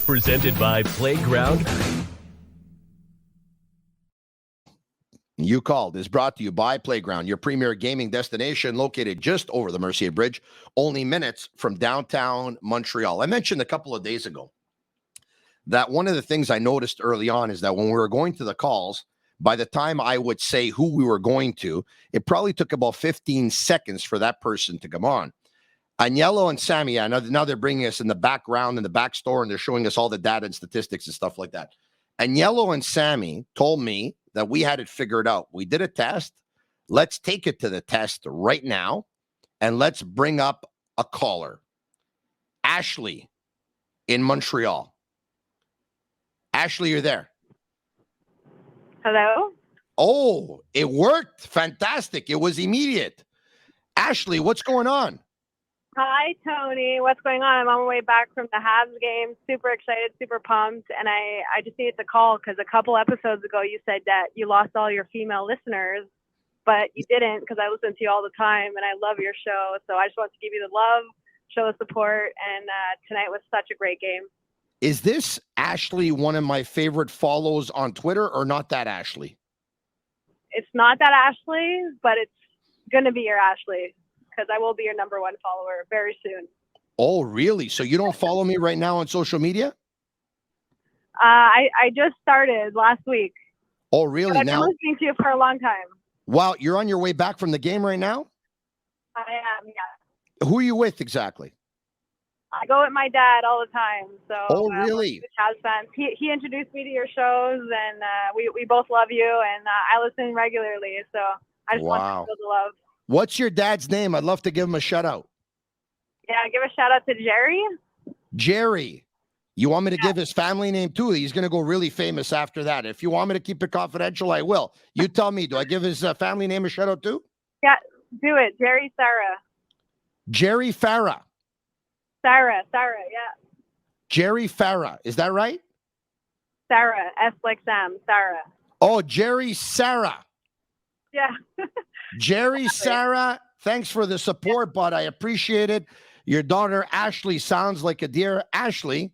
Presented by Playground. You Called is brought to you by Playground, your premier gaming destination located just over the Mercier Bridge, only minutes from downtown Montreal. I mentioned a couple of days ago that one of the things I noticed early on is that when we were going to the calls, by the time I would say who we were going to, it probably took about 15 seconds for that person to come on. Agnello and Sammy, now they're bringing us in the background, in the back store, and they're showing us all the data and statistics and stuff like that. Agnello and Sammy told me that we had it figured out. We did a test. Let's take it to the test right now, and let's bring up a caller. Ashley in Montreal. Ashley, you're there. Hello? Oh, it worked. Fantastic. It was immediate. Ashley, what's going on? Hi, Tony. What's going on? I'm on my way back from the Habs game. Super excited, super pumped. And I just needed to call because a couple episodes ago you said that you lost all your female listeners, but you didn't because I listen to you all the time and I love your show. So I just want to give you the love, show the support. And tonight was such a great game. Is this Ashley one of my favorite follows on Twitter or not that Ashley? It's not that Ashley, but it's going to be your Ashley because I will be your number one follower very soon. Oh, really? So you don't follow me right now on social media? I just started last week. Oh, really? But I've been listening to you for a long time. Wow, you're on your way back from the game right now? I am, yeah. Who are you with exactly? I go with my dad all the time. So, oh, really? Habs fans. He introduced me to your shows, and we both love you, and I listen regularly. So I just want to feel the love. What's your dad's name? I'd love to give him a shout out. Yeah, give a shout out to Jerry. Jerry. You want me to give his family name too? He's going to go really famous after that. If you want me to keep it confidential, I will. You tell me. Do I give his family name a shout out too? Yeah, do it. Jerry Sarah. Jerry Farah. Sarah, yeah. Jerry Farah. Is that right? Sarah. S like Sam. Sarah. Oh, Jerry Sarah. Yeah. Jerry Sarah, thanks for the support, bud. I appreciate it. Your daughter, Ashley, sounds like a dear Ashley.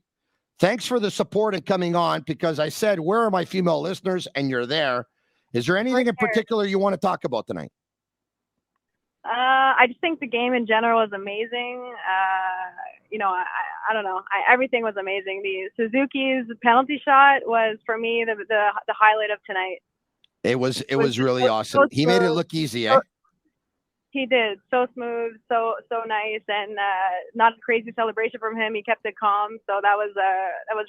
Thanks for the support and coming on because I said, where are my female listeners? And you're there. Is there anything in particular you want to talk about tonight? I just think the game in general was amazing. I don't know. Everything was amazing. The Suzuki's penalty shot was, for me, the highlight of tonight. It was really awesome. He made it look easy, eh? He did. So smooth, so nice, and not a crazy celebration from him. He kept it calm, so that was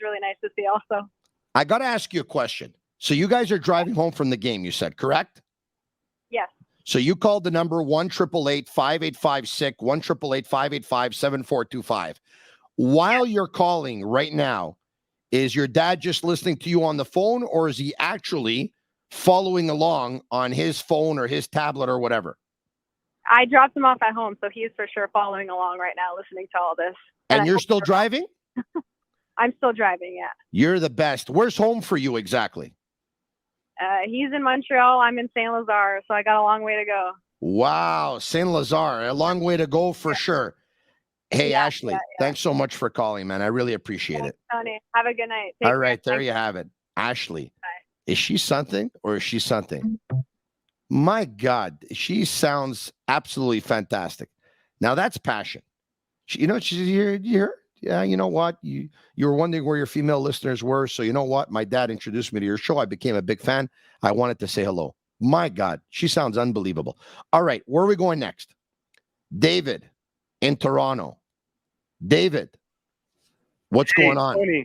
really nice to see also. I got to ask you a question. So you guys are driving home from the game, you said, correct? Yes. So you called the number 1-888-5856, 1-888-585-7425. While you're calling right now, is your dad just listening to you on the phone, or is he actually following along on his phone or his tablet or whatever? I dropped him off at home, so he's for sure following along right now, listening to all this. And you're still driving? I'm still driving, yeah. You're the best. Where's home for you exactly? He's in Montreal. I'm in Saint Lazare, so I got a long way to go. Wow, Saint Lazare, a long way to go for sure. Hey, Ashley, thanks so much for calling, man. I really appreciate it. Tony, have a good night. All right, there you have it. Ashley, bye. Is she something or is she something? My God, she sounds absolutely fantastic. Now that's passion. She's here. Yeah, you know what? You were wondering where your female listeners were. So you know what? My dad introduced me to your show. I became a big fan. I wanted to say hello. My God, she sounds unbelievable. All right, where are we going next? David in Toronto. David, what's going on? Tony.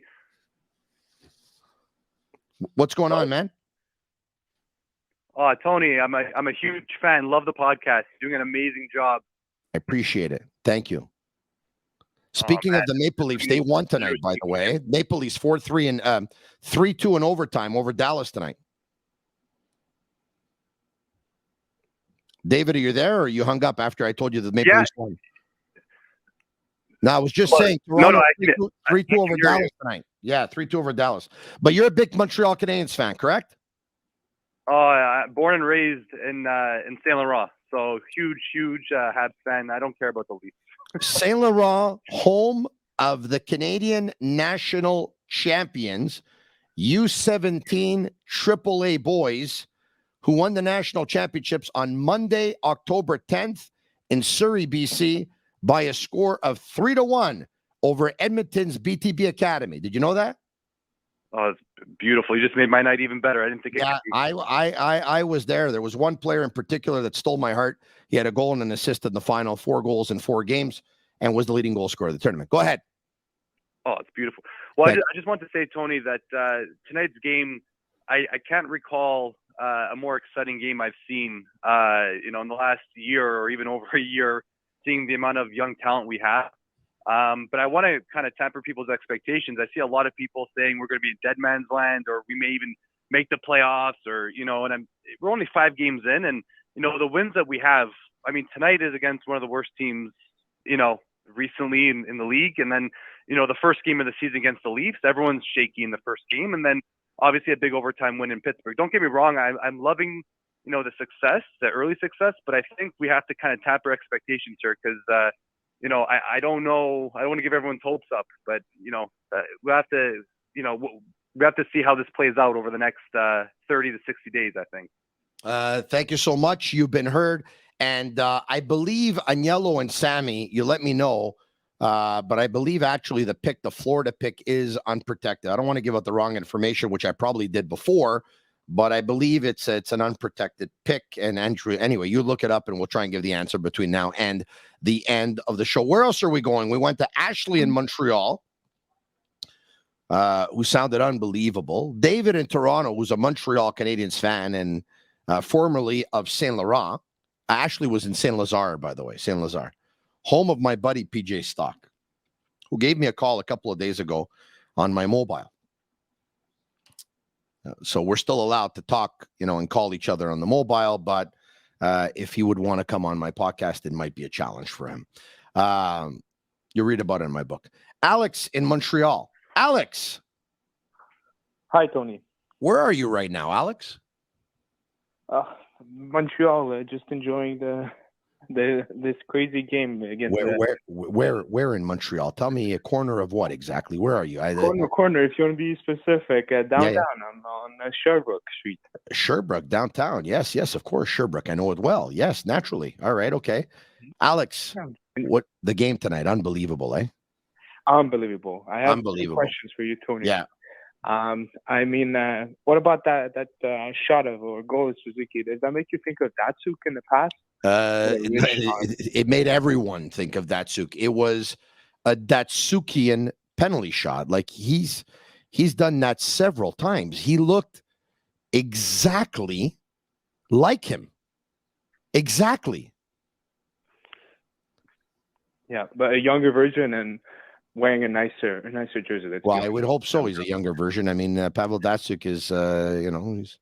What's going on, man? Tony, I'm a huge fan. Love the podcast. You're doing an amazing job. I appreciate it. Thank you. Speaking of the Maple Leafs, they won tonight, by the way. Maple Leafs 4-3 and 3-2 in overtime over Dallas tonight. David, are you there, or you hung up after I told you the Maple Leafs won? No, I was just saying. Toronto, 3-2 over Dallas tonight. Yeah, 3-2 over Dallas. But you're a big Montreal Canadiens fan, correct? Born and raised in Saint Laurent, so huge Habs fan. I don't care about the Leafs. Saint Laurent, home of the Canadian national champions, U17 AAA boys, who won the national championships on Monday, October 10th in Surrey, BC, by a score of 3-1 over Edmonton's BTB Academy. Did you know that? Oh, it's beautiful. You just made my night even better. I didn't think it Yeah, could be. I was there. There was one player in particular that stole my heart. He had a goal and an assist in the final, 4 goals in 4 games, and was the leading goal scorer of the tournament. Go ahead. Oh, it's beautiful. Well, I just want to say, Tony, that tonight's game, I can't recall a more exciting game I've seen, in the last year or even over a year, seeing the amount of young talent we have. But I want to kind of temper people's expectations. I see a lot of people saying we're going to be in dead man's land, or we may even make the playoffs, or, and we're only 5 games in, and, the wins that we have, I mean, tonight is against one of the worst teams, recently in the league. And then, the first game of the season against the Leafs, everyone's shaky in the first game. And then obviously a big overtime win in Pittsburgh. Don't get me wrong. I'm loving, the success, the early success, but I think we have to kind of tap our expectations here because, I don't know. I don't want to give everyone's hopes up, but, we have to, we have to see how this plays out over the next 30 to 60 days, I think. Thank you so much. You've been heard. And I believe Agnello and Sammy, you let me know, but I believe actually the Florida pick is unprotected. I don't want to give out the wrong information, which I probably did before, but I believe it's an unprotected pick. And Andrew, anyway, you look it up and we'll try and give the answer between now and the end of the show. Where else are we going? We went to Ashley in Montreal, who sounded unbelievable. David in Toronto, who's a Montreal Canadiens fan and formerly of Saint Laurent. Ashley was in Saint Lazare, by the way, Saint Lazare, home of my buddy PJ Stock, who gave me a call a couple of days ago on my mobile. So we're still allowed to talk, and call each other on the mobile. But if he would want to come on my podcast, it might be a challenge for him. You read about it in my book. Alex in Montreal. Alex. Hi, Tony. Where are you right now, Alex? Montreal, just enjoying this crazy game against. Where in Montreal? Tell me a corner of what exactly? Where are you? Corner. If you want to be specific, downtown. Yeah. I'm on Sherbrooke Street. Sherbrooke downtown. Yes, of course, Sherbrooke. I know it well. Yes, naturally. All right, okay. Alex, what the game tonight? Unbelievable, eh? Unbelievable. I have Unbelievable. questions for you, Tony. Yeah. What about that shot of or goal of Suzuki? Does that make you think of Datsuk in the past? It made everyone think of Datsuk. It was a Datsukian penalty shot. Like he's done that several times. He looked exactly like him. Exactly. Yeah, but a younger version and wearing a nicer jersey. Well, I would hope so. He's a younger version. I mean, Pavel Datsyuk is, he's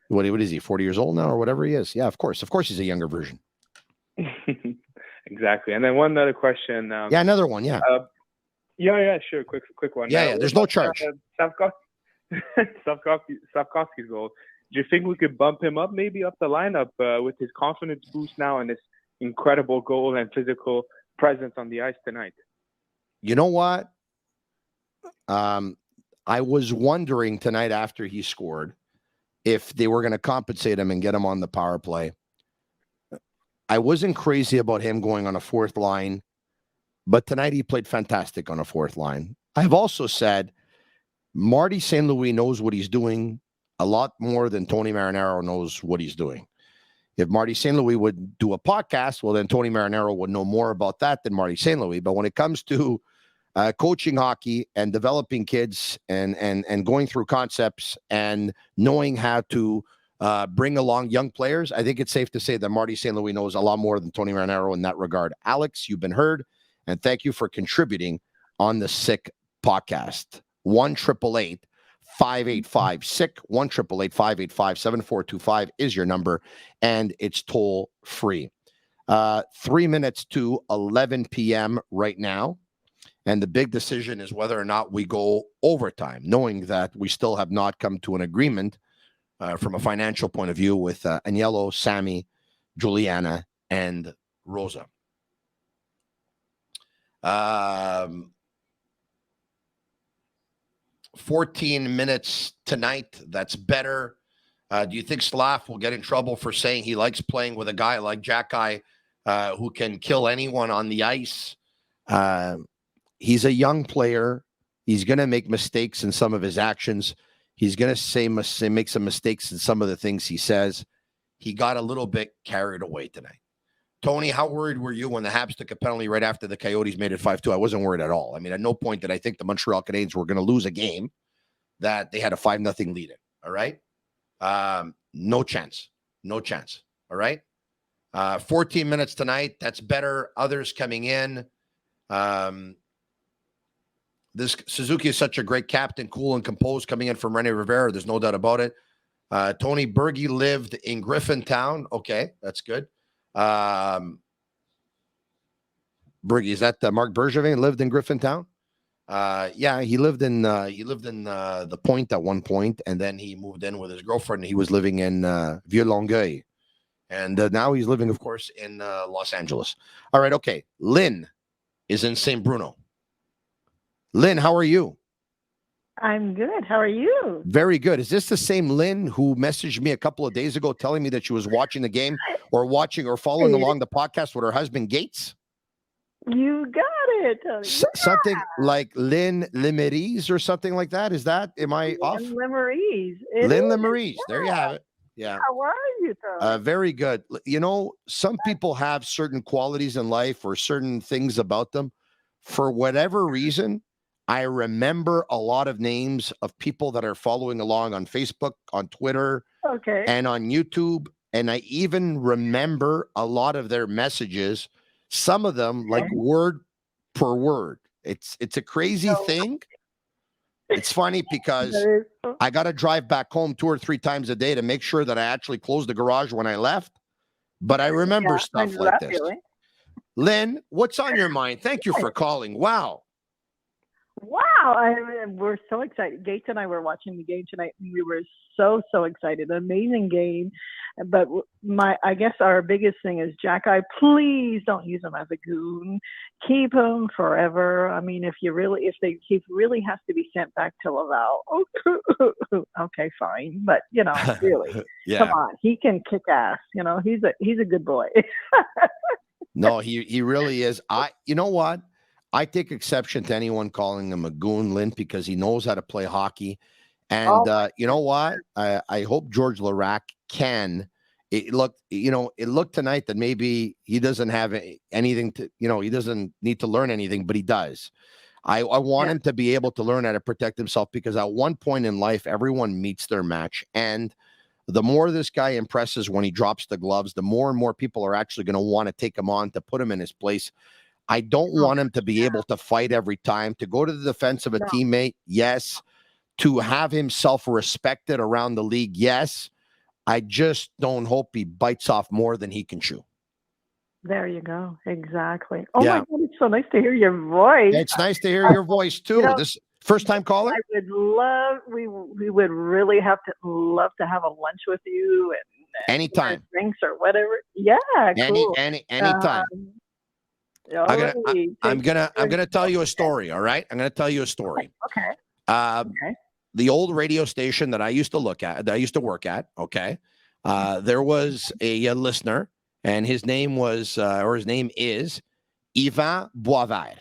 what is he? 40 years old now, or whatever he is. Yeah, of course, he's a younger version. Exactly. And then one other question. Another one. Yeah. Yeah, sure. Quick one. Yeah. There's no charge. Slavkovsky's goal. Do you think we could bump him up, maybe up the lineup with his confidence boost now and this incredible goal and physical presence on the ice tonight? You know what? I was wondering tonight after he scored if they were going to compensate him and get him on the power play. I wasn't crazy about him going on a fourth line, but tonight he played fantastic on a fourth line. I've also said Marty St. Louis knows what he's doing a lot more than Tony Marinaro knows what he's doing. If Marty St. Louis would do a podcast, well, then Tony Marinaro would know more about that than Marty St. Louis. But when it comes to coaching hockey and developing kids and going through concepts and knowing how to bring along young players, I think it's safe to say that Marty St. Louis knows a lot more than Tony Marinaro in that regard. Alex, you've been heard, and thank you for contributing on the Sick podcast. 1-888-585-SICK, 1-888-585-7425 is your number, and it's toll free. 3 minutes to 11 p.m. right now. And the big decision is whether or not we go overtime, knowing that we still have not come to an agreement from a financial point of view with Agnello, Sammy, Juliana, and Rosa. 14 minutes tonight. That's better. Do you think Slav will get in trouble for saying he likes playing with a guy like Jack-Eye who can kill anyone on the ice? He's a young player. He's going to make mistakes in some of his actions. He's going to make some mistakes in some of the things he says. He got a little bit carried away tonight. Tony, how worried were you when the Habs took a penalty right after the Coyotes made it 5-2? I wasn't worried at all. I mean, at no point did I think the Montreal Canadiens were going to lose a game that they had a 5-0 lead in. All right? No chance. No chance. All right? 14 minutes tonight. That's better. Others coming in. This Suzuki is such a great captain, cool and composed, coming in from Rene Rivera. There's no doubt about it. Tony Berge lived in Griffintown. Okay, that's good. Berge, is that Marc Bergevin lived in Griffintown? Yeah, he lived in the Point at one point, and then he moved in with his girlfriend. He was living in Vieux-Longueuil, and now he's living, of course, in Los Angeles. All right, okay. Lynn is in St. Bruno. Lynn, how are you? I'm good. How are you? Very good. Is this the same Lynn who messaged me a couple of days ago telling me that she was watching the game or following along the podcast with her husband, Gates? You got it. Something like Lynn Lemerise or something like that. Am I off? Lynn Lemerise. Lynn Lemerise. Yeah. There you have it. Yeah. How are you, Tony? Very good. You know, some people have certain qualities in life or certain things about them. For whatever reason, I remember a lot of names of people that are following along on Facebook, on Twitter, and on YouTube. And I even remember a lot of their messages, some of them like word per word. It's a crazy thing. It's funny because I got to drive back home 2 or 3 times a day to make sure that I actually closed the garage when I left. But I remember stuff like this. Lynn, what's on your mind? Thank you for calling. Wow. We're so excited. Gates and I were watching the game tonight, and we were so excited. Amazing game. But I guess our biggest thing is Jack-Eye, please don't use him as a goon. Keep him forever. I mean, if he really has to be sent back to Laval, okay, fine. But really, come on, he can kick ass. He's a good boy. No, he really is. You know what? I take exception to anyone calling him a goon, Lynn, because he knows how to play hockey. And you know what? I hope George Larac can. It looked tonight that maybe he doesn't have anything to, he doesn't need to learn anything, but he does. I want him to be able to learn how to protect himself, because at one point in life, everyone meets their match. And the more this guy impresses when he drops the gloves, the more and more people are actually going to want to take him on, to put him in his place. I don't want him to be able to fight every time, to go to the defense of a teammate. Yes. To have himself respected around the league. Yes. I just don't hope he bites off more than he can chew. There you go. Exactly. Oh my God, it's so nice to hear your voice. It's nice to hear your voice too. This first time caller? We would really love to have a lunch with you and anytime. Drinks or whatever. Yeah. Cool. Anytime. I'm gonna tell you a story. All right. I'm gonna tell you a story. Okay. The old radio station that I used to work at. Okay. There was a listener, and his name is Yvan Boisvert.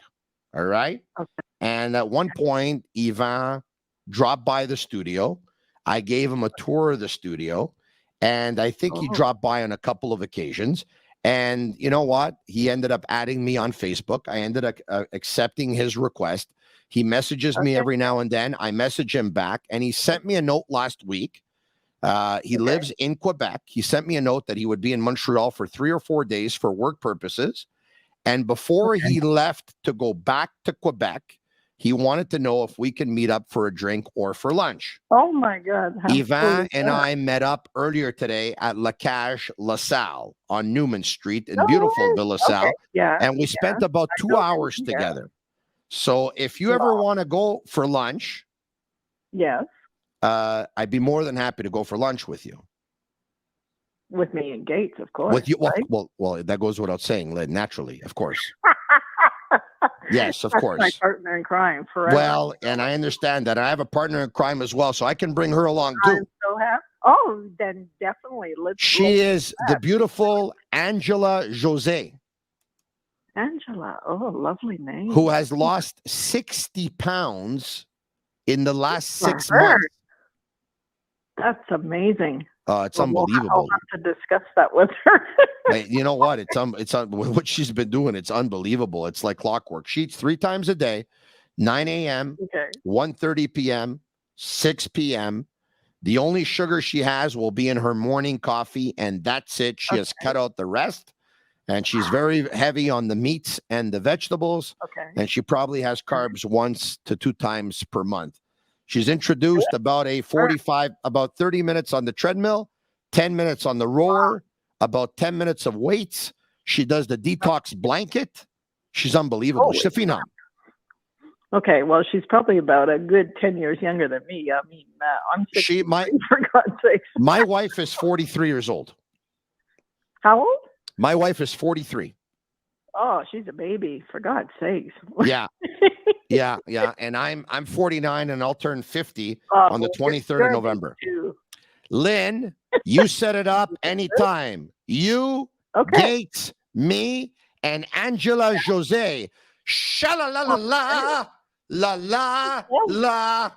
All right. Okay. And at one point, Yvan dropped by the studio. I gave him a tour of the studio, and I think he dropped by on a couple of occasions. And you know what? He ended up adding me on Facebook. I ended up accepting his request. He messages me every now and then. I message him back, and he sent me a note last week. He lives in Quebec. He sent me a note that he would be in Montreal for 3 or 4 days for work purposes. And before he left to go back to Quebec, he wanted to know if we can meet up for a drink or for lunch. Oh, my God. Yvan and I met up earlier today at La Cage La Salle on Newman Street in beautiful Villa Salle. Okay. Yeah. And we spent about 2 hours together. So if you ever want to go for lunch, yes, I'd be more than happy to go for lunch with you. With me and Gates, of course. With you, right? well, that goes without saying, naturally, of course. Yes, of That's course. my partner in crime forever. Well, and I understand that. I have a partner in crime as well, so I can bring her along too. I'm so happy. Oh, then definitely. She is the beautiful Angela Jose, Angela. Oh, lovely name. who has lost 60 pounds in the last For 6 her. months. That's amazing. It's unbelievable. I'll have to discuss that with her. Hey, you know what? What she's been doing. It's unbelievable. It's like clockwork. She eats 3 times a day, 9 a.m., Okay. 1:30 p.m., 6 p.m. The only sugar she has will be in her morning coffee, and that's it. She has cut out the rest, and she's very heavy on the meats and the vegetables, and she probably has carbs 1 to 2 times per month. She's introduced about 30 minutes on the treadmill, 10 minutes on the rower, about 10 minutes of weights. She does the detox blanket. She's unbelievable. She's a phenom. Okay, well, she's probably about a good 10 years younger than me. I mean, I'm 63, for God's sake. My wife is 43 years old. How old? My wife is 43. Oh, she's a baby, for God's sakes. Yeah. And I'm 49, and I'll turn 50 on the 23rd of November. Lynn, you set it up anytime. You, Gates, me, and Angela Jose. Sha-la-la-la-la. La la la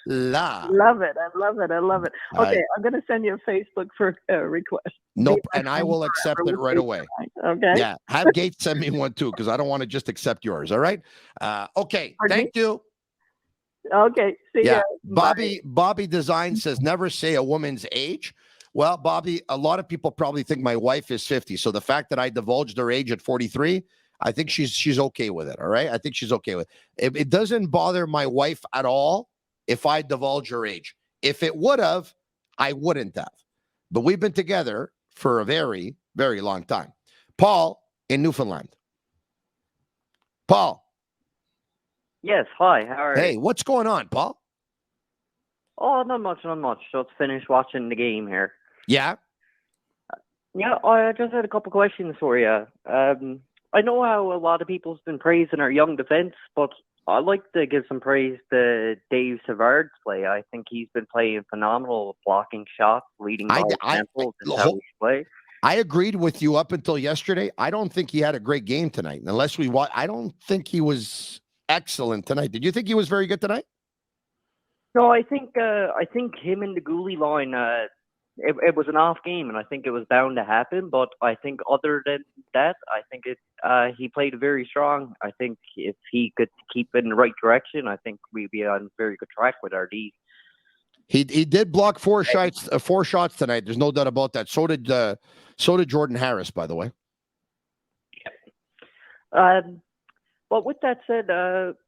la. Love it. I love it. Okay, I'm going to send you a Facebook request. Nope, and I will accept it right away. Okay. Yeah, have Gates send me one too, because I don't want to just accept yours. All right. Okay. Thank you. Okay. See ya. Bobby Design says never say a woman's age. Well, Bobby, a lot of people probably think my wife is 50. So the fact that I divulged her age at 43. I think she's okay with it. All right. I think she's okay with it. It doesn't bother my wife at all if I divulge her age. If it would have, I wouldn't have. But we've been together for a very, very long time. Paul in Newfoundland. Paul. Yes. Hi. How are you? Hey, what's going on, Paul? Oh, not much. Just finished watching the game here. Yeah. Yeah. I just had a couple questions for you. I know how a lot of people's been praising our young defense, but I'd like to give some praise to Dave Savard's play. I think he's been playing phenomenal, blocking shots, leading by example. I agreed with you up until yesterday. I don't think he had a great game tonight. Unless we watch, I don't think he was excellent tonight. Did you think he was very good tonight? No, I think him and the goalie line. It was an off game, and I think it was bound to happen. But I think other than that, I think he played very strong. I think if he could keep in the right direction, I think we'd be on very good track with our D. He did block 4 shots tonight. There's no doubt about that. So did Jordan Harris, by the way. But with that said,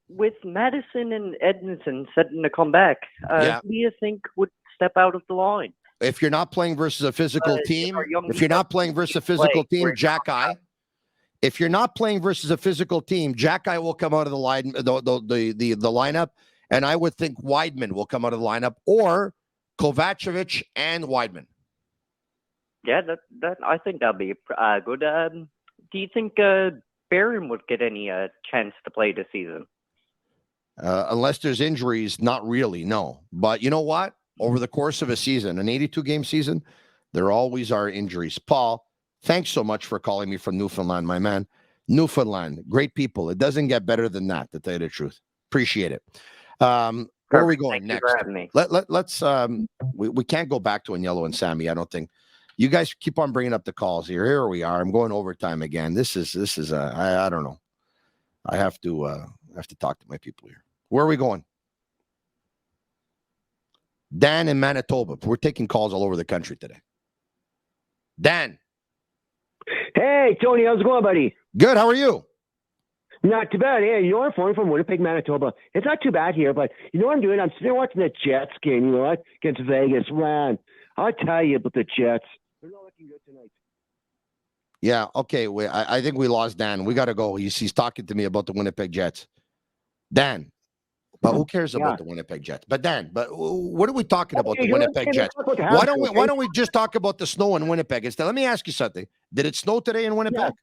with Madison and Edmondson setting to come back, who do you think would step out of the line? If you're not playing versus a physical team, Jack Eye. If you're not playing versus a physical team, Jack Eye will come out of the line, the lineup, and I would think Weidman will come out of the lineup, or Kovacevic and Weidman. Yeah, that I think that'll be good. Do you think Barron would get any chance to play this season? Unless there's injuries, not really, no. But you know what? Over the course of a season, an 82-game season, there always are injuries. Paul, thanks so much for calling me from Newfoundland, my man. Newfoundland, great people. It doesn't get better than that, to tell you the truth. Appreciate it. Where are we going next? Let's we can't go back to Agnello and Sammy, I don't think. You guys keep on bringing up the calls here. Here we are. I'm going overtime again. This is I don't know. I have to talk to my people here. Where are we going? Dan in Manitoba. We're taking calls all over the country today. Dan. Hey, Tony. How's it going, buddy? Good. How are you? Not too bad. Hey, you know, I'm phoning from Winnipeg, Manitoba. It's not too bad here, but you know what I'm doing? I'm sitting watching the Jets game, you know what? Against Vegas. Man, I'll tell you about the Jets. They're not looking good tonight. Yeah, okay. I think we lost Dan. We got to go. He's talking to me about the Winnipeg Jets. Dan. But who cares about the Winnipeg Jets? But Dan, what are we talking about, the Winnipeg Jets? Why don't we just talk about the snow in Winnipeg instead? Let me ask you something. Did it snow today in Winnipeg?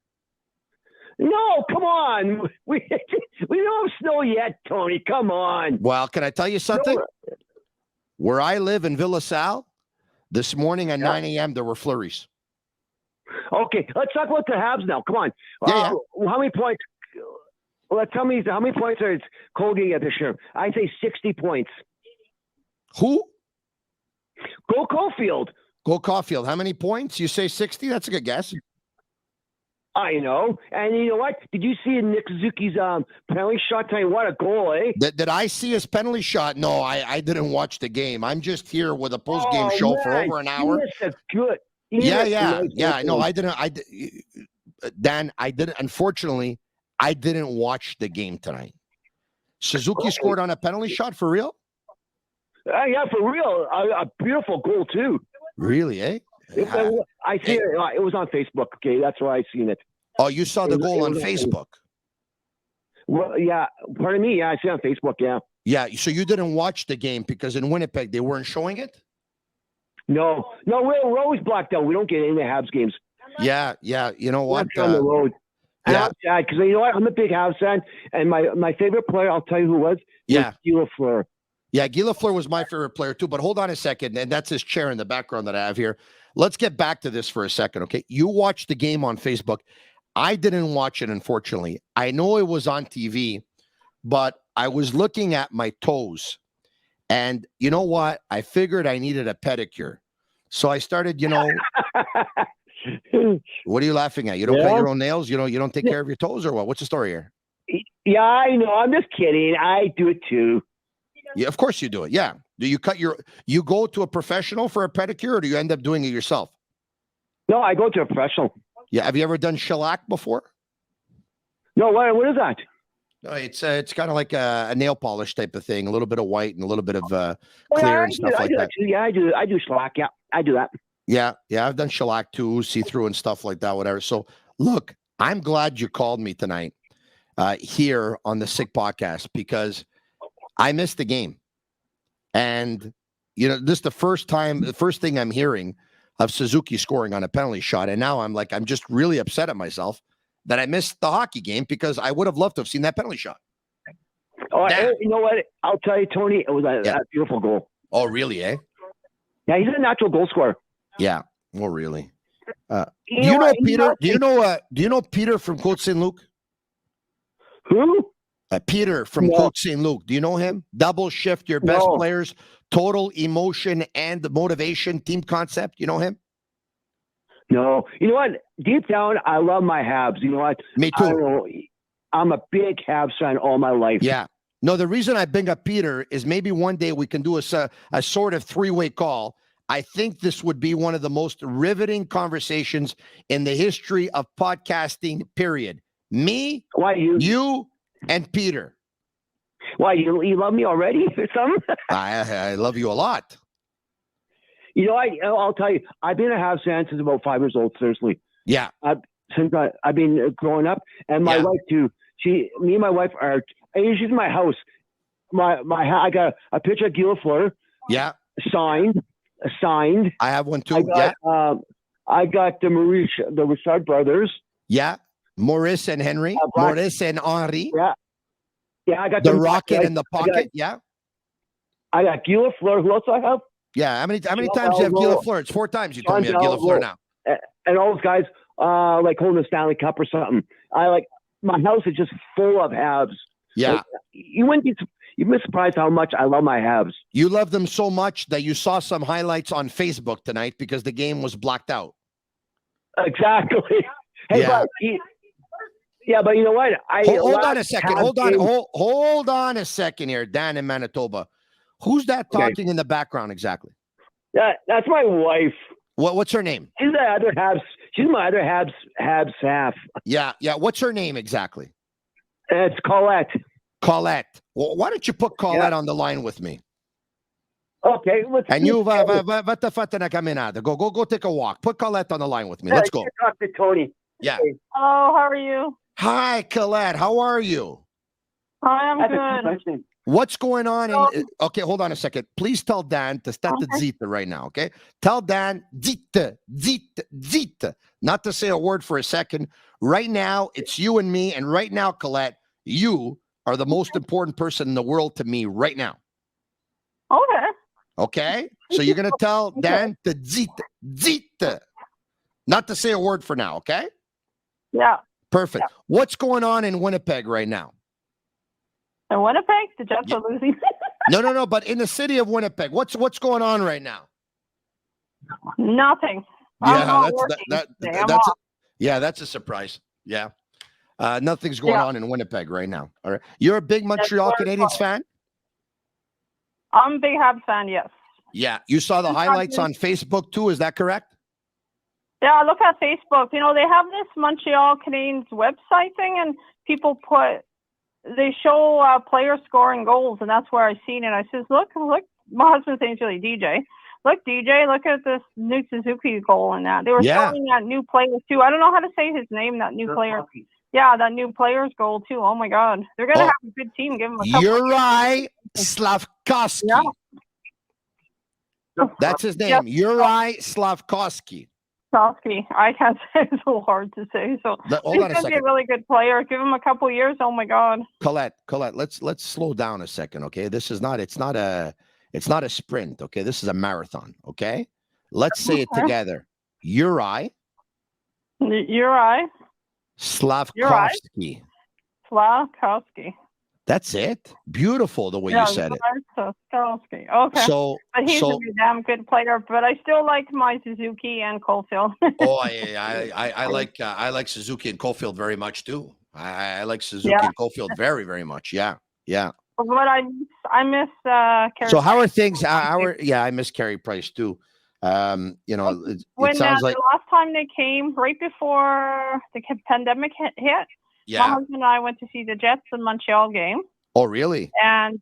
No, come on. We don't have snow yet, Tony. Come on. Well, can I tell you something? No. Where I live in Villa Sal, this morning at 9 a.m., there were flurries. Okay, let's talk about the Habs now. Come on. Yeah. How many points? Tell me how many points are Colgate at this year? I say 60 points. Who? Go Caulfield. Go Caulfield. How many points? You say 60? That's a good guess. I know. And you know what? Did you see Nick Suzuki's penalty shot tonight? What a goal, eh? Did I see his penalty shot? No, I didn't watch the game. I'm just here with a post-game show for over an hour. That's good. Yeah. No, I didn't. Dan, I didn't. Unfortunately, I didn't watch the game tonight. Suzuki scored on a penalty shot for real? Yeah, for real. A beautiful goal, too. Really, eh? I see it. It was on Facebook. Okay, that's where I seen it. Oh, you saw the goal on Facebook? Well, yeah. Pardon me. Yeah, I see it on Facebook. Yeah. Yeah. So you didn't watch the game because in Winnipeg they weren't showing it? No. We're always blacked out. We don't get any of the Habs games. Yeah. You know what? On the road. And Yeah. I'm sad because you know what? I'm a big Habs fan, and my favorite player, I'll tell you who was. Yeah. Guy Lafleur. Yeah, Guy Lafleur was my favorite player too. But hold on a second, and that's his chair in the background that I have here. Let's get back to this for a second, okay? You watched the game on Facebook. I didn't watch it, unfortunately. I know it was on TV, but I was looking at my toes. And you know what? I figured I needed a pedicure. So I started, what are you laughing at? You don't cut your own nails? You don't take care of your toes or what? What's the story here? Yeah, I know. I'm just kidding. I do it too. Yeah, of course you do it. Yeah. Do you you go to a professional for a pedicure or do you end up doing it yourself? No, I go to a professional. Yeah. Have you ever done shellac before? No, what is that? No, it's kind of like a nail polish type of thing, a little bit of white and a little bit of clear and stuff like that. Yeah, I do shellac. Yeah, I do that. Yeah, I've done shellac too, see-through and stuff like that, whatever. So, look, I'm glad you called me tonight here on the Sick Podcast because I missed the game. And, this is the first thing I'm hearing of Suzuki scoring on a penalty shot. And now I'm just really upset at myself that I missed the hockey game because I would have loved to have seen that penalty shot. Oh, you know what? I'll tell you, Tony, it was a beautiful goal. Oh, really, eh? Yeah, he's a natural goal scorer. Yeah. Oh, really? Do you know Peter? Do you know Peter from Côte Saint Luc? Who? Peter from Côte Saint Luc. Do you know him? Double shift, your best players, total emotion and motivation, team concept. You know him? No. You know what? Deep down, I love my Habs. You know what? Me too. I'm a big Habs fan all my life. Yeah. No, the reason I bring up Peter is maybe one day we can do a sort of three-way call. I think this would be one of the most riveting conversations in the history of podcasting, period. Me, you, and Peter. Why, you love me already or something? I love you a lot. You know, I'll tell you, I've been a Habs fan since about 5 years old, seriously. Yeah. Since I've been growing up, and my wife too. Me and my wife are. She's in my house. I got a picture of Guy Lafleur. Yeah. Signed. I have one too. I got the Richard brothers. Yeah. Maurice and Henry. Maurice and Henri. Yeah. Yeah. I got the rocket in the pocket. I got Guy Lafleur. Who else do I have? Yeah. How many times do you have Guy Lafleur? It's 4 times you told me you have Guy Lafleur now. And all those guys like holding the Stanley Cup or something. My house is just full of Habs. Yeah. You'd be surprised how much I love my Habs. You love them so much that you saw some highlights on Facebook tonight because the game was blacked out. Exactly. Hey, but you know what? Hold on a second. Hold on a second here, Dan in Manitoba. Who's that talking in the background exactly? That's my wife. What's her name? She's the other Habs. She's my other Habs half. Yeah. What's her name exactly? It's Colette. Colette. Well, why don't you put Colette on the line with me? Okay. And you, go take a walk. Put Colette on the line with me. Let's go. Talk to Tony. Yeah. Hello, how are you? Hi, Colette. How are you? Hi, I'm good. What's going on in okay, hold on a second. Please tell Dan to start the zita right now, okay? Tell Dan zita, zita, zita. Not to say a word for a second. Right now, it's you and me, and right now, Colette, you are the most important person in the world to me right now. Okay. Okay? So you're gonna tell Dan to zita, zita. Not to say a word for now, okay? Yeah. Perfect. Yeah. What's going on in Winnipeg right now? In Winnipeg, the Jets are losing. No. But in the city of Winnipeg, what's going on right now? Nothing. Yeah, that's a surprise. Yeah, nothing's going on in Winnipeg right now. All right, you're a big Montreal Canadiens fan. I'm a big Habs fan. Yes. Yeah, you saw the highlights on Facebook too. Is that correct? Yeah, look at Facebook. You know, they have this Montreal Canadiens website thing, and people they show players scoring goals, and that's where I seen it. I says, look, my husband's name's really DJ. Look, DJ, look at this new Suzuki goal and that. They were showing that new player too. I don't know how to say his name, that new player. Yeah, that new player's goal too. Oh my God. They're going to have a good team. Give them a couple. Uri Slavkovsky. Yeah. That's his name. Uri Slavkovsky. I can't say, it's so hard to say. So hold on a second. He's going to be a really good player. Give him a couple years. Oh my God. Colette, let's slow down a second, okay? It's not a sprint, okay? This is a marathon, okay? Let's say it together. Uri Slavkovsky. That's it. Beautiful the way you said it. Okay. But he's a damn good player. But I still like my Suzuki and Caulfield. I like Suzuki and Caulfield very much too. I like Suzuki and Caulfield very, very much. Yeah. But I miss Carey. So how are things? I miss Carey Price too. You know, it sounds like the last time they came, right before the pandemic hit. Yeah. My husband and I went to see the Jets in Montreal game. Oh, really? And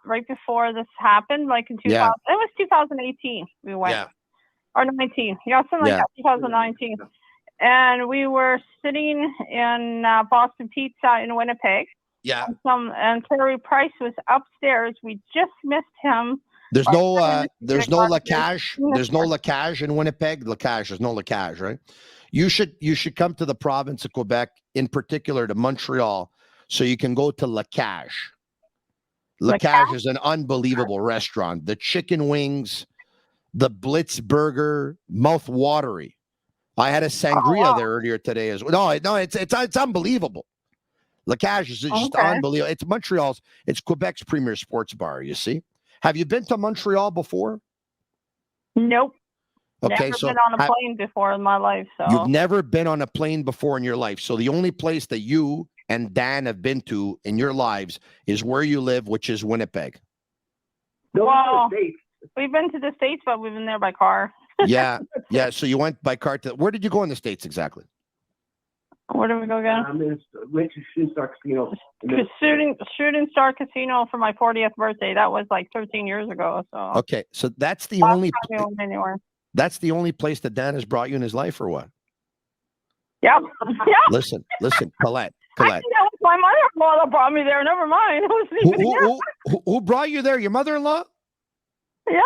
right before this happened, like in 2000, it was 2018 we went. Yeah. Or 19. Yeah, something like that, 2019. And we were sitting in Boston Pizza in Winnipeg. Yeah. And Carey Price was upstairs. We just missed him. There's no Lacage. There's no Lacage in Winnipeg. There's no Lacage, right? You should come to the province of Quebec, in particular to Montreal, so you can go to Lacage. Lacage is an unbelievable restaurant. The chicken wings, the Blitz burger, mouth-watery. I had a sangria there earlier today as well. No, it's unbelievable. Lacage is just unbelievable. It's Quebec's premier sports bar, you see. Have you been to Montreal before? Nope. Okay, never been on a plane before in my life. So you've never been on a plane before in your life. So the only place that you and Dan have been to in your lives is where you live, which is Winnipeg. Well, we've been to the States, but we've been there by car. Yeah. So you went by car where did you go in the States exactly? Where did we go again? Went to Shooting Star Casino. Shooting Star Casino for my 40th birthday. That was like 13 years ago. So okay, so that's the only anywhere. That's the only place that Dan has brought you in his life, or what? Yep. Listen, Colette. Actually, that was my mother-in-law that brought me there. Never mind. Who brought you there? Your mother-in-law? Yeah.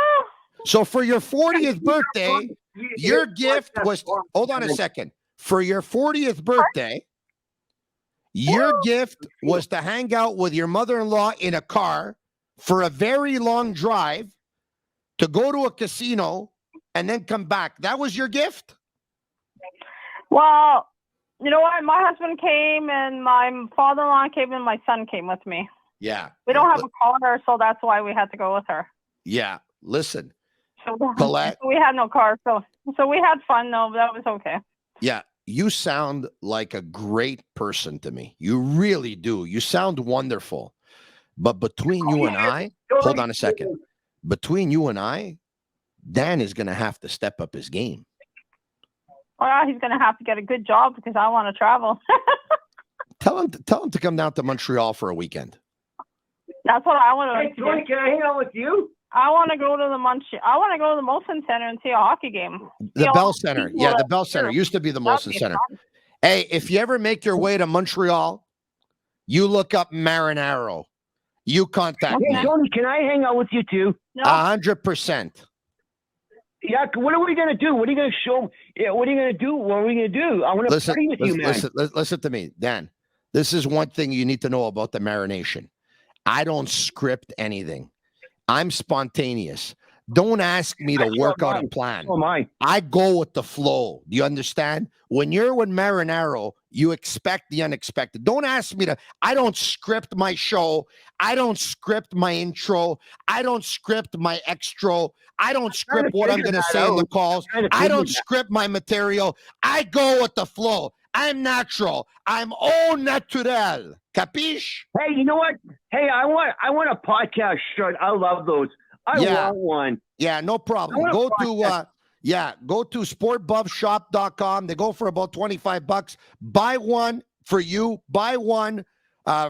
So for your 40th birthday, your gift was. Hold on a second. For your 40th birthday, your gift was to hang out with your mother-in-law in a car for a very long drive, to go to a casino, and then come back. That was your gift? Well, you know what? My husband came, and my father-in-law came, and my son came with me. Yeah. We don't have a car, so that's why we had to go with her. Yeah. Listen, so, Colette. We had no car, so we had fun, though. That was okay. Yeah. You sound like a great person to me. You really do. You sound wonderful. But between you and I, hold on a second. Between you and I, Dan is going to have to step up his game. Well, he's going to have to get a good job because I want to travel. Tell him to come down to Montreal for a weekend. That's what I want to do. Hey, Troy, can I hang out with you? I want to go to the Molson Center and see a hockey game. The Bell Center. Yeah, the Bell Center. Used to be the Molson Center. Fun. Hey, if you ever make your way to Montreal, you look up Marinaro. you contact Hey, me. Tony, can I hang out with you too? No. 100%. Yeah, what are we going to do? What are you going to show? Yeah, what are you going to do? What are we going to do? I want to party with you, man. Listen to me, Dan. This is one thing you need to know about the Marination. I don't script anything. I'm spontaneous. Don't ask me to work out a plan. Oh, my. I go with the flow. Do you understand? When you're with Marinaro, you expect the unexpected. Don't ask me to. I don't script my show. I don't script my intro. I don't script my extra. I don't script what I'm going to say in the calls. I don't script my material. I go with the flow. I'm natural. I'm au naturel. Capiche? Hey, you know what? Hey, I want a podcast shirt. I love those. I want one. Yeah, no problem. Go to sportbuffshop.com. They go for about $25. Buy one for you. Buy one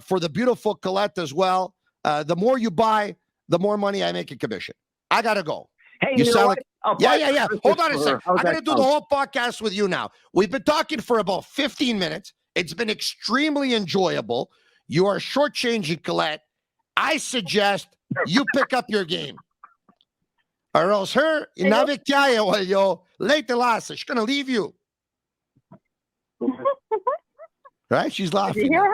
for the beautiful Colette as well. The more you buy, the more money I make in commission. I gotta go. Hey, you sound like yeah. Hold on a second. I'm gonna do the whole podcast with you now. We've been talking for about 15 minutes. It's been extremely enjoyable. You are shortchanging Colette. I suggest you pick up your game. Or else her, inavik kaya yo, late last. She's gonna leave you. Right? She's laughing. I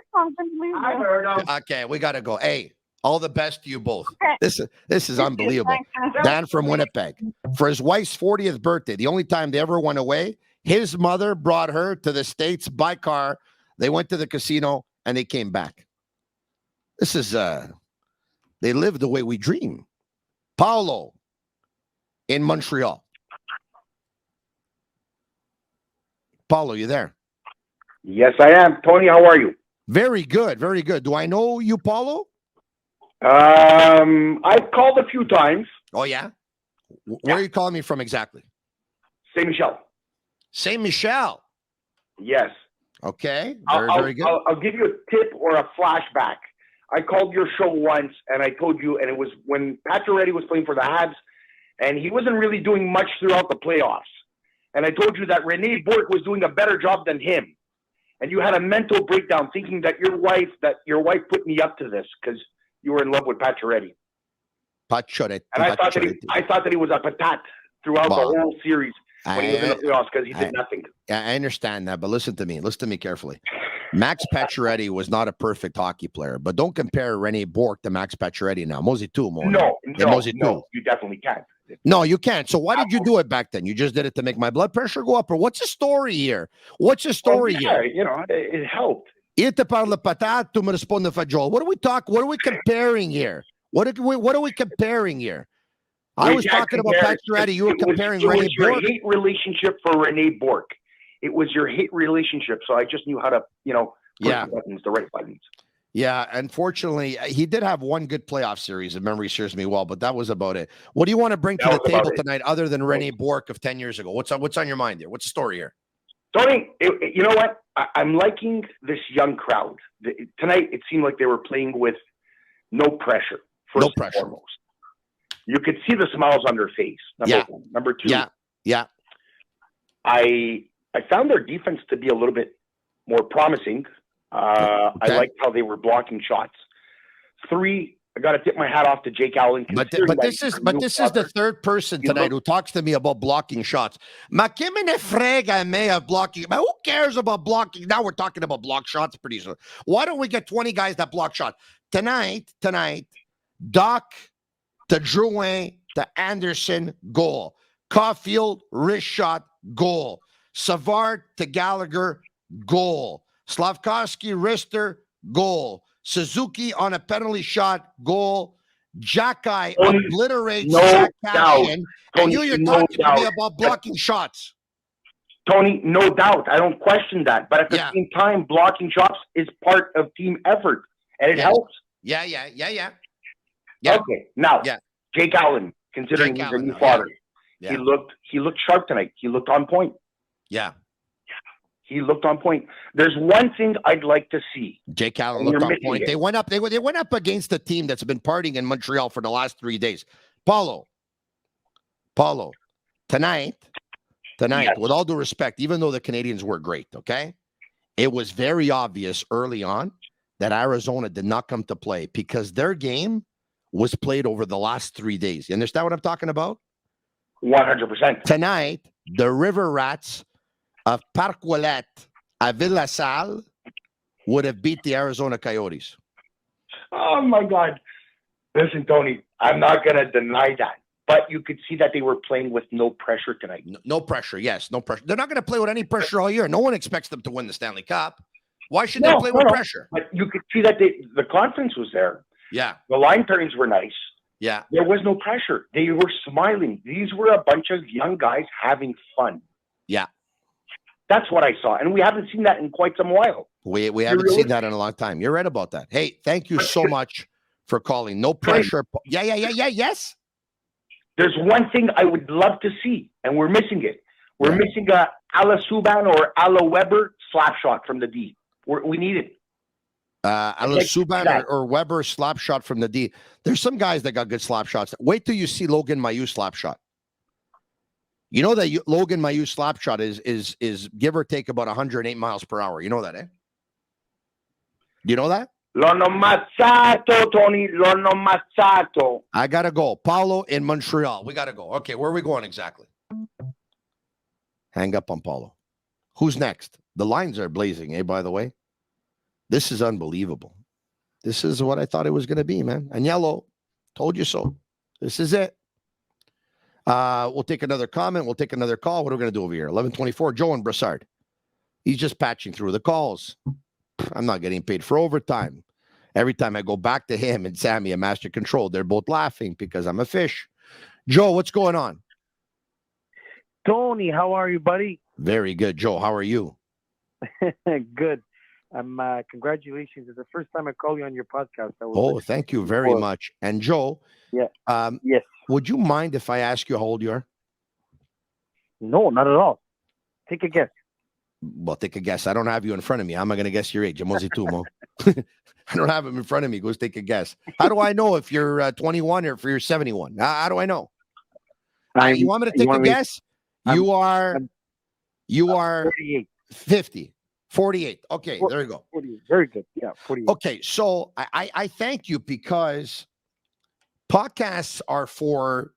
heard him. Okay, we gotta go. Hey, all the best to you both. This is unbelievable. Dan from Winnipeg. For his wife's 40th birthday, the only time they ever went away, his mother brought her to the States by car. They went to the casino and they came back. This is they live the way we dream. Paulo in Montreal. Paulo, you there? Yes, I am. Tony, how are you? Very good, very good. Do I know you, Paulo? I've called a few times. Oh, yeah? Where are you calling me from exactly? Saint Michel. Saint Michel. Yes. Okay, very good. I'll give you a tip or a flashback. I called your show once, and I told you, and it was when Pacioretty was playing for the Habs, and he wasn't really doing much throughout the playoffs. And I told you that Rene Bourque was doing a better job than him. And you had a mental breakdown thinking that your wife put me up to this because you were in love with Pacioretty. Pacioretty. And I thought that he was a patat throughout the whole series when he was in the playoffs because he did nothing. I understand that, but listen to me carefully. Max Pacioretty was not a perfect hockey player, but don't compare Rene Bourque to Max Pacioretty now. No, you definitely can't. No, you can't. So why did you do it back then? You just did it to make my blood pressure go up? Or what's the story here? Here? You know, it helped. Io te parlo patat, tu mi rispondi fagiolo. What are we comparing here? What are we comparing here? I was talking about Pacioretty. You were comparing Rene Bourque. It was your hate relationship for Rene Bourque. It was your hate relationship. So I just knew how to, push the right buttons. Yeah, unfortunately, he did have one good playoff series, if memory serves me well, but that was about it. What do you want to bring to the table tonight other than Rene Bourque of 10 years ago? What's on your mind here? What's the story here? Tony, you know what? I'm liking this young crowd. Tonight, it seemed like they were playing with no pressure. No pressure. Foremost. You could see the smiles on their face. Number one. Number two. Yeah. I found their defense to be a little bit more promising. I liked how they were blocking shots. 3, I got to tip my hat off to Jake Allen. But this is the third person tonight who talks to me about blocking shots. Ma che me ne frega me of blocking? Who cares about blocking? Now we're talking about block shots pretty soon. Why don't we get 20 guys that block shots? Tonight, Doc to Drouin to Anderson, goal. Caulfield, wrist shot, goal. Savard to Gallagher, goal. Slavkovsky, wrister, goal. Suzuki on a penalty shot, goal. Jacky obliterates Zach Cassian. And you're talking to me about blocking shots. Tony, no doubt. I don't question that. But at the same time, blocking shots is part of team effort. And it helps. Yeah. Okay. Now, Jake Allen, considering he's a new father, he looked sharp tonight. He looked on point. Yeah. He looked on point. There's one thing I'd like to see. Jake Allen looked on point. They went up against a team that's been partying in Montreal for the last 3 days. Paulo, tonight, with all due respect, even though the Canadians were great, okay, it was very obvious early on that Arizona did not come to play because their game was played over the last 3 days. You understand what I'm talking about? 100%. Tonight, the River Rats of Parc Ouellet at Villa Salle would have beat the Arizona Coyotes. Oh, my God. Listen, Tony, I'm not going to deny that. But you could see that they were playing with no pressure tonight. No pressure, yes, no pressure. They're not going to play with any pressure all year. No one expects them to win the Stanley Cup. Why should they play with pressure? But you could see that the confidence was there. Yeah. The line pairings were nice. Yeah. There was no pressure. They were smiling. These were a bunch of young guys having fun. Yeah. That's what I saw. And we haven't seen that in quite some while. We haven't seen that in a long time. You're right about that. Hey, thank you so much for calling. No pressure. Yeah, yes. There's one thing I would love to see, and we're missing it. We're missing a Ala Subban or Ala Weber slap shot from the D. We need it. Ala Subban or Weber slap shot from the D. There's some guys that got good slap shots. Wait till you see Logan Mailloux slap shot. You know that Logan Mailloux slap shot is give or take about 108 miles per hour. You know that, eh? You know that? L'hanno ammazzato, Tony. L'hanno ammazzato. I got to go. Paulo in Montreal. We got to go. Okay, where are we going exactly? Hang up on Paulo. Who's next? The lines are blazing, by the way. This is unbelievable. This is what I thought it was going to be, man. And yellow, told you so. This is it. We'll take another comment. We'll take another call. What are we going to do over here? 11:24. Joe and Brassard. He's just patching through the calls. I'm not getting paid for overtime. Every time I go back to him and Sammy at Master Control, they're both laughing because I'm a fish. Joe, what's going on? Tony, how are you, buddy? Very good. Joe, how are you? Good. Congratulations. It's the first time I call you on your podcast. Thank you very much. And Joe, yes. Would you mind if I ask you how old you are? No, not at all. Take a guess. Well, take a guess. I don't have you in front of me. How am I going to guess your age? I don't have him in front of me. Go take a guess. How do I know if you're 21 or if you're 71? How do I know? You want me to take a guess? You are 48. 50. 48. Okay, there you go. 48. Very good. Yeah, 48. Okay, so I thank you because podcasts are for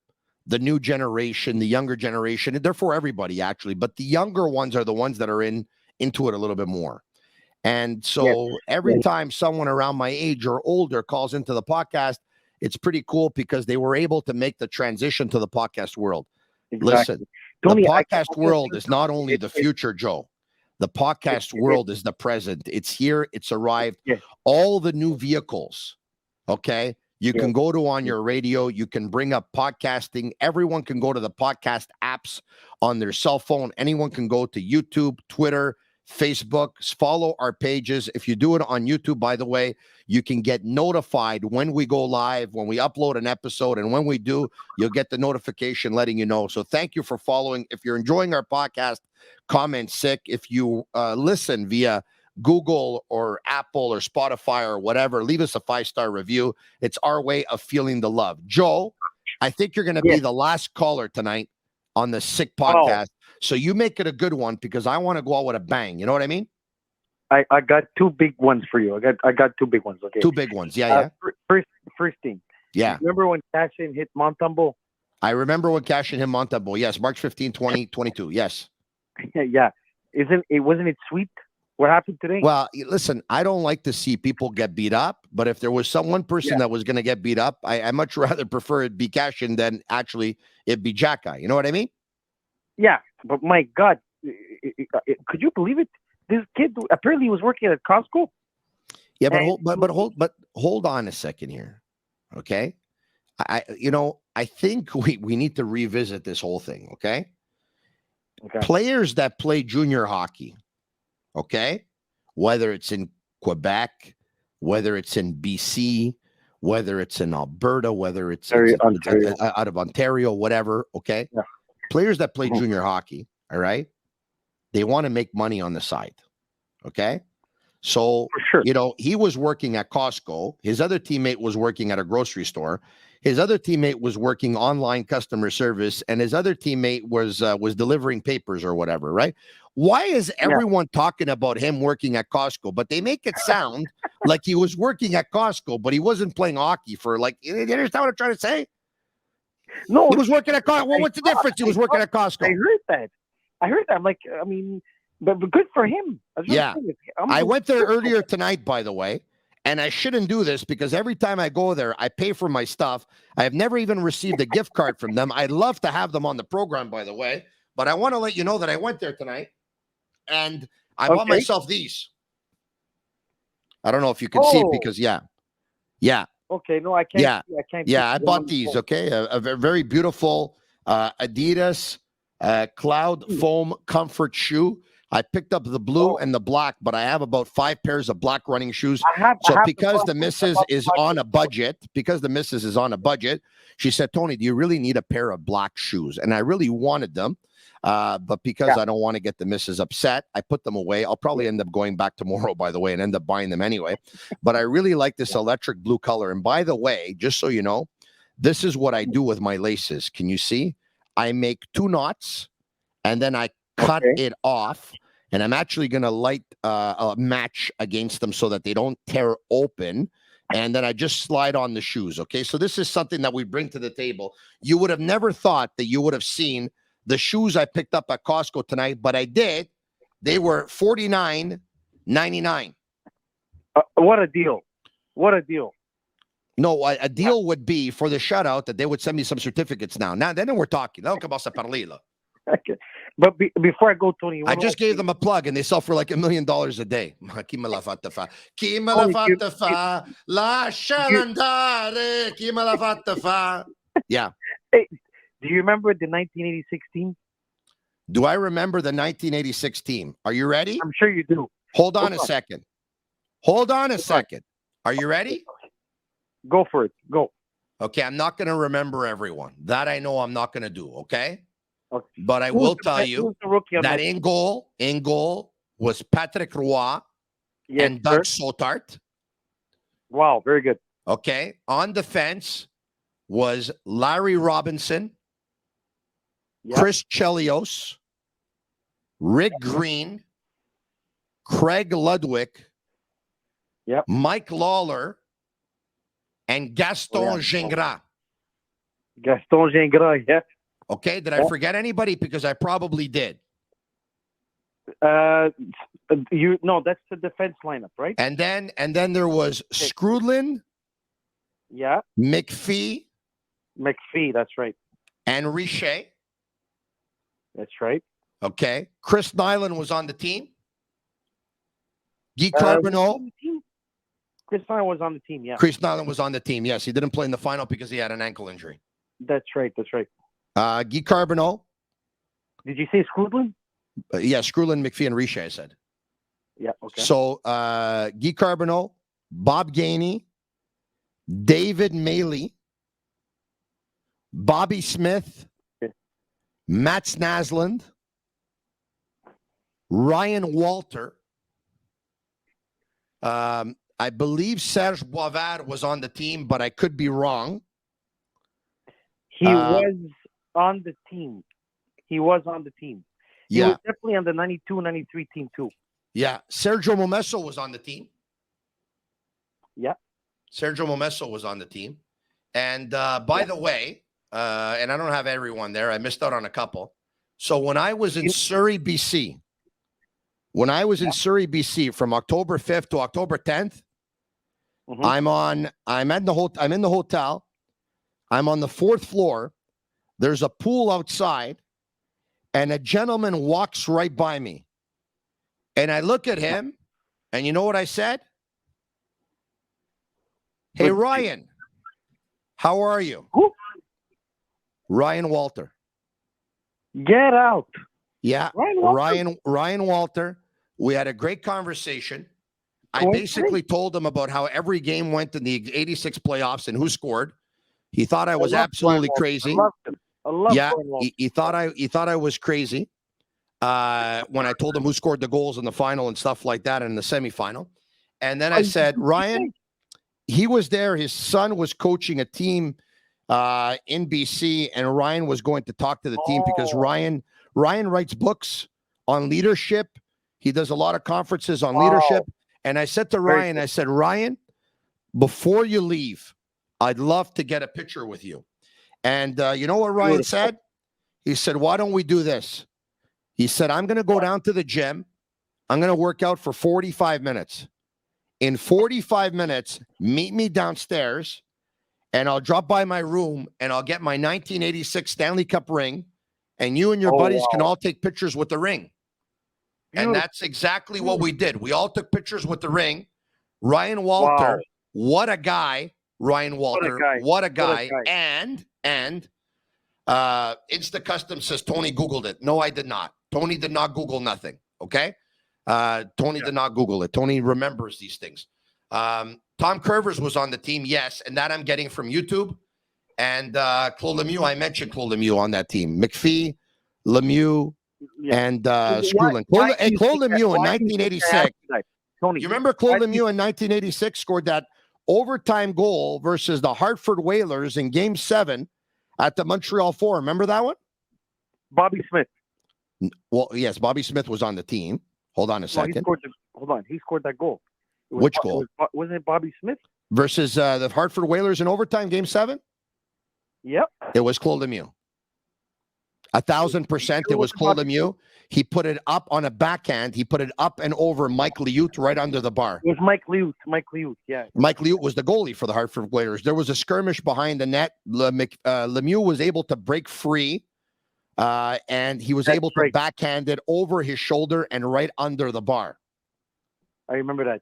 the new generation, the younger generation. They're for everybody, actually, but the younger ones are the ones that are into it a little bit more. And so every time someone around my age or older calls into the podcast, it's pretty cool because they were able to make the transition to the podcast world. Exactly. Listen, Tony, the podcast world is not only the future, Joe. The podcast world is the present. It's here. It's arrived. Yes. All the new vehicles, okay? You can go to on your radio. You can bring up podcasting. Everyone can go to the podcast apps on their cell phone. Anyone can go to YouTube, Twitter, Facebook. Follow our pages. If you do it on YouTube, by the way, you can get notified when we go live, when we upload an episode. And when we do, you'll get the notification letting you know. So thank you for following. If you're enjoying our podcast, comment sick. If you listen via Google or Apple or Spotify or whatever, leave us a 5-star review. It's our way of feeling the love. Joe, I think you're going to be the last caller tonight on the Sick podcast. So you make it a good one because I want to go out with a bang. You know what I mean? I got two big ones for you. I got two big ones. Okay. Two big ones. Yeah. First thing. Yeah. Remember when Cashin hit Montembeault? I remember when Cashin hit Montembeault. Yes. March 15, 2022. Yes. Yeah. Wasn't it sweet? What happened today? Well, listen, I don't like to see people get beat up, but if there was one person that was going to get beat up, I much rather prefer it be Cashin than actually it be Jack Guy. You know what I mean? Yeah, but my God, could you believe it? This kid apparently was working at Costco. Yeah, but hold on a second here, okay? I think we need to revisit this whole thing, okay? Players that play junior hockey, okay, whether it's in Quebec, whether it's in BC, whether it's in Alberta, whether it's out of Ontario, whatever, okay? Yeah. Players that play junior hockey, all right, they want to make money on the side, okay? So, he was working at Costco. His other teammate was working at a grocery store. His other teammate was working online customer service, and his other teammate was delivering papers or whatever, right? Why is everyone talking about him working at Costco? But they make it sound like he was working at Costco, but he wasn't playing hockey for like. You understand what I'm trying to say? No, He was working at Costco. Well, what's the difference? He was working at Costco. I heard that. I'm like, I mean, but good for him. Yeah. I went there earlier tonight, by the way, and I shouldn't do this because every time I go there, I pay for my stuff. I have never even received a gift card from them. I'd love to have them on the program, by the way, but I want to let you know that I went there tonight, and I bought myself these. I don't know if you can see it because, yeah. Okay, no, I can't. Yeah, I can't. yeah, I bought these. Okay, a very beautiful Adidas Cloud Foam Comfort shoe. I picked up the blue and the black, but I have about 5 pairs of black running shoes. Because the missus is on a budget, she said, Tony, do you really need a pair of black shoes? And I really wanted them. But because I don't want to get the missus upset, I put them away. I'll probably end up going back tomorrow, by the way, and end up buying them anyway. But I really like this electric blue color. And by the way, just so you know, this is what I do with my laces. Can you see? I make 2 knots and then I cut it off. And I'm actually going to light a match against them so that they don't tear open. And then I just slide on the shoes. Okay. So this is something that we bring to the table. You would have never thought that you would have seen the shoes I picked up at Costco tonight, but I did. They were $49.99. What a deal. What a deal. No, a deal would be for the shutout that they would send me some certificates now. Then we're talking. Okay. But before I go, Tony, I just gave them a plug, and they sell for like $1 million a day. Yeah. Hey, do you remember the 1986 team? Do I remember the 1986 team? Are you ready? I'm sure you do. Hold on a second. Are you ready? Go for it. Go. Okay, I'm not going to remember everyone. That I know I'm not going to do, okay? But I will tell you that in goal was Patrick Roy and Doug Sotart. Wow, very good. Okay. On defense was Larry Robinson, Chris Chelios, Rick Green, Craig Ludwig, Mike Lawler, and Gaston Gingras. Gaston Gingras, yeah. Okay, did I forget anybody? Because I probably did. No, that's the defense lineup, right? And then there was Skrudlin, McPhee, that's right, and Richer. That's right. Okay, Chris Nyland was on the team. Guy Carbonneau. Chris Nyland was on the team. Yeah. Chris Nyland was on the team. Yes, he didn't play in the final because he had an ankle injury. That's right. Guy Carbonneau. Did you say Skrudlin? Yeah, Skrudlin, McPhee, and Richer, I said. Yeah, okay. So Guy Carbonneau, Bob Gainey, David Maley, Bobby Smith, Matt Snasland, Ryan Walter. I believe Serge Boisvert was on the team, but I could be wrong. He was on the team. He was definitely on the 92-93 team too. Yeah. Sergio Momesso was on the team. Yeah. Sergio Momesso was on the team. And by the way, and I don't have everyone there. I missed out on a couple. So when I was in Surrey, BC, from October 5th to October 10th, I'm in the hotel. I'm on the 4th floor. There's a pool outside, and a gentleman walks right by me. And I look at him, and you know what I said? Hey, Ryan, how are you? Who? Ryan Walter. Get out. Yeah, Ryan Walter. We had a great conversation. I basically told him about how every game went in the 86 playoffs and who scored. He thought I was absolutely crazy. I love he thought I was crazy when I told him who scored the goals in the final and stuff like that and in the semifinal. And then I said, Ryan, he was there. His son was coaching a team in BC, and Ryan was going to talk to the team because Ryan writes books on leadership. He does a lot of conferences on leadership. And I said to Ryan, I said, Ryan, before you leave, I'd love to get a picture with you. And you know what Ryan said? He said, why don't we do this? He said, I'm going to go down to the gym. I'm going to work out for 45 minutes. In 45 minutes, meet me downstairs, and I'll drop by my room, and I'll get my 1986 Stanley Cup ring, and you and your buddies can all take pictures with the ring. And that's exactly what we did. We all took pictures with the ring. Ryan Walter, what a guy. Ryan Walter, what a guy. And Insta Custom says Tony Googled it. No, I did not. Tony did not Google nothing, okay? Tony did not Google it. Tony remembers these things. Tom Curvers was on the team, yes, and that I'm getting from YouTube. And Claude Lemieux, I mentioned Claude Lemieux on that team. McPhee, Lemieux, and Skrulin. Claude Lemieux in 1986. Tony, you remember Claude Lemieux in 1986 scored that overtime goal versus the Hartford Whalers in Game 7 at the Montreal Forum. Remember that one? Bobby Smith. Well, yes, Bobby Smith was on the team. Hold on a second. He scored that goal. Which goal? Wasn't it Bobby Smith? Versus the Hartford Whalers in overtime, Game 7? Yep. It was Claude Lemieux. 1,000% it was Claude Lemieux. He put it up on a backhand. He put it up and over Mike Liut right under the bar. It was Mike Liut, yeah. Mike Liut was the goalie for the Hartford Whalers. There was a skirmish behind the net. Lemieux was able to break free, and he was able to backhand it over his shoulder and right under the bar. I remember that.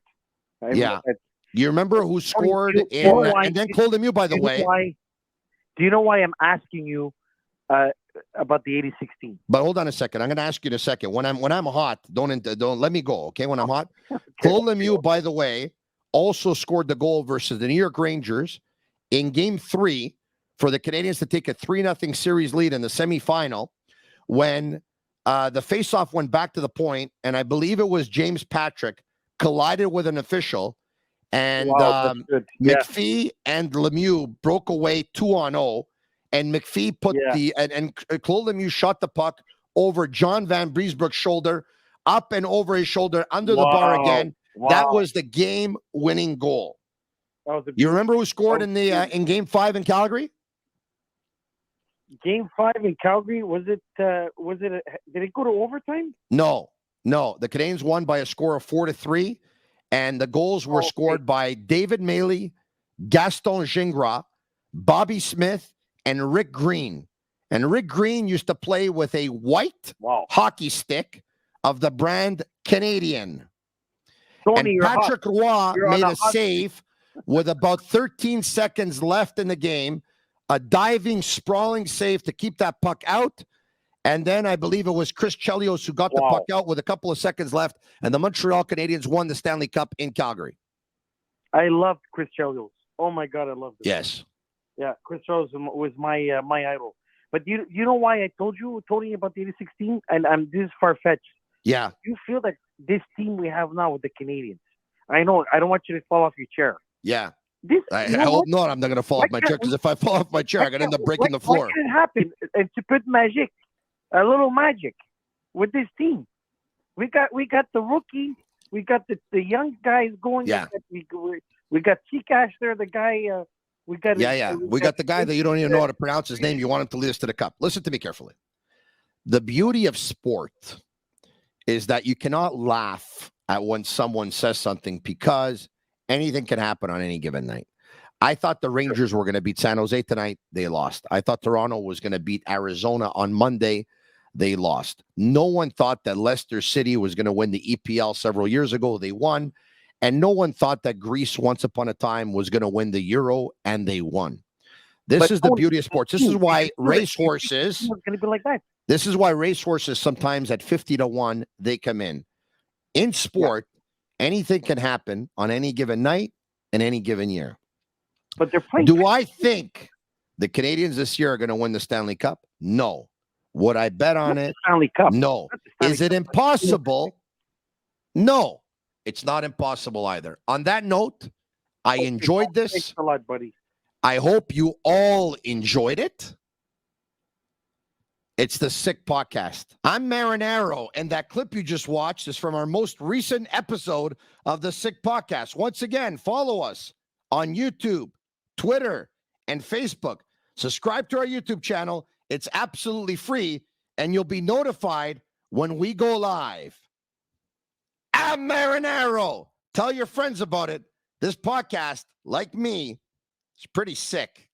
You remember who scored in, and then Claude Lemieux, by the way. Do you know why I'm asking you about the 86 team? But hold on a second. I'm going to ask you in a second. When I'm hot, don't let me go. Okay, when I'm hot, Claude Lemieux, by the way, also scored the goal versus the New York Rangers in Game 3 for the Canadiens to take a 3-0 series lead in the semifinal. When the faceoff went back to the point, and I believe it was James Patrick collided with an official, and McPhee and Lemieux broke away 2-0. And McPhee put and Claude Lemieux shot the puck over John Van Briesbroek's shoulder, up and over his shoulder, under the bar again. Wow. That was the game-winning goal. You remember who scored in in Game 5 in Calgary? Game 5 in Calgary, did it go to overtime? No. The Canadiens won by a score of 4-3, and the goals were scored by David Maley, Gaston Gingras, Bobby Smith, and Rick Green. And Rick Green used to play with a white hockey stick of the brand Canadian. Tony, and Patrick Roy made a save with about 13 seconds left in the game, a diving, sprawling save to keep that puck out. And then I believe it was Chris Chelios who got the puck out with a couple of seconds left, and the Montreal Canadiens won the Stanley Cup in Calgary. I loved Chris Chelios. Oh, my God, I loved him. Yes. Yeah, Chris Rose was my my idol. But you know why I told you, Tony, about the 86 team? And this is far-fetched. Yeah. You feel that this team we have now with the Canadiens, I know, I don't want you to fall off your chair. Yeah. I hope not. I'm not going to fall off my chair, because if I fall off my chair, I'm going to end up breaking the floor. What can happen? And to put a little magic with this team. We got the rookie. We got the young guys going. Yeah. We got Seacash there, the guy... We got the guy that you don't even know how to pronounce his name. You want him to lead us to the cup. Listen to me carefully. The beauty of sport is that you cannot laugh at when someone says something, because anything can happen on any given night. I thought the Rangers were going to beat San Jose tonight. They lost. I thought Toronto was going to beat Arizona on Monday. They lost. No one thought that Leicester City was going to win the EPL several years ago. They won. And no one thought that Greece, once upon a time, was going to win the Euro, and they won. This is the beauty of sports. This is why racehorses. It's going to be like that. This is why racehorses sometimes at 50-1 they come in. In sport, anything can happen on any given night and any given year. But they're playing. Do I think the Canadiens this year are going to win the Stanley Cup? No. Would I bet on it? Stanley Cup. No. Is it impossible? No. It's not impossible either. On that note, I enjoyed this. Thanks a lot, buddy. I hope you all enjoyed it. It's the Sick Podcast. I'm Marinaro, and that clip you just watched is from our most recent episode of the Sick Podcast. Once again, follow us on YouTube, Twitter, and Facebook. Subscribe to our YouTube channel. It's absolutely free, and you'll be notified when we go live. I'm Marinaro. Tell your friends about it. This podcast, like me, is pretty sick.